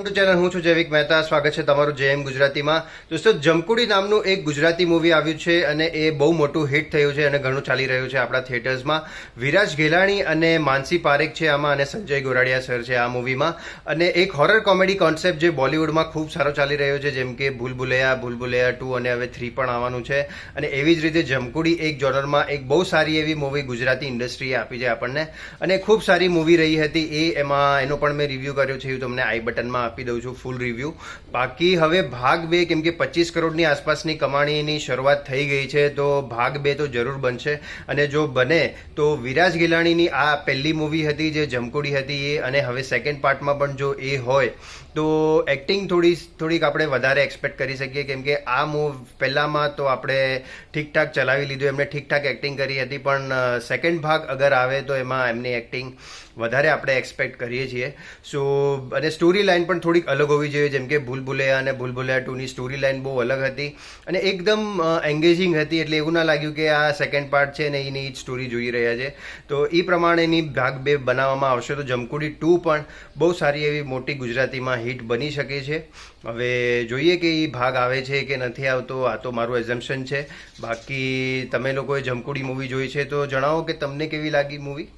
Channel હું છું જૈવિક મહેતા. સ્વાગત છે તમારું જેએમ ગુજરાતીમાં. દોસ્તો, જમકુડી નામનું એક ગુજરાતી મૂવી આવ્યું છે અને એ બહુ મોટું હિટ થયું છે અને ઘણું ચાલી રહ્યું છે આપણા થિયેટર્સમાં. વિરાજ ઘેલાણી અને માનસી પારેખ છે આમાં અને સંજય ગોરાડિયા સર છે આ મૂવીમાં. અને એક હોરર કોમેડી કોન્સેપ્ટ જે બોલિવૂડમાં ખૂબ સારો ચાલી રહ્યો છે, જેમ કે ભૂલભુલૈયા 2 અને હવે 3 પણ આવવાનું છે. અને એવી જ રીતે જમકુડી એક જોનરમાં એક બહુ સારી એવી મૂવી ગુજરાતી ઇન્ડસ્ટ્રીએ આપી છે આપણને અને ખૂબ સારી મૂવી રહી હતી. એનો પણ મેં રિવ્યૂ કર્યો છે, હું તમને આઈ બટનમાં આપી દઉં છું ફૂલ રિવ્યૂ. બાકી હવે ભાગ 2, કેમ કે 25 કરોડની આસપાસની કમાણીની શરૂઆત થઈ ગઈ છે, તો ભાગ 2 તો જરૂર બનશે. અને જો બને તો વિરાજ ગેલાણીની આ પહેલી મૂવી હતી જે જમકુડી હતી એ, અને હવે સેકન્ડ પાર્ટમાં પણ જો એ હોય તો એક્ટિંગ થોડીક આપણે વધારે એક્સપેક્ટ કરી શકીએ, કેમ કે આ પહેલામાં તો આપણે ઠીકઠાક ચલાવી લીધું, એમને ઠીકઠાક એક્ટિંગ કરી હતી, પણ સેકન્ડ ભાગ અગર આવે તો એમાં એમની એક્ટિંગ વધારે આપણે એક્સપેક્ટ કરીએ છીએ. સો અને સ્ટોરી લાઇન પણ થોડીક અલગ હોવી જોઈએ, જેમ કે ભૂલભુલૈયા અને ભૂલભુલૈયા 2ની સ્ટોરી લાઇન બહુ અલગ હતી અને એકદમ એન્ગેજિંગ હતી, એટલે એવું ના લાગ્યું કે આ સેકન્ડ પાર્ટ છે ને એની જ સ્ટોરી જોઈ રહ્યા છે. તો એ પ્રમાણેની ભાગ 2 બનાવવામાં આવશે તો જમકુડી 2 પણ બહુ સારી એવી મોટી ગુજરાતીમાં હિટ બની શકે છે. હવે જોઈએ કે એ ભાગ આવે છે કે નથી આવતો, આ તો મારું એઝમ્પશન છે. બાકી તમે લોકોએ જમકુડી મૂવી જોઈ છે તો જણાવો કે તમને કેવી લાગી મૂવી.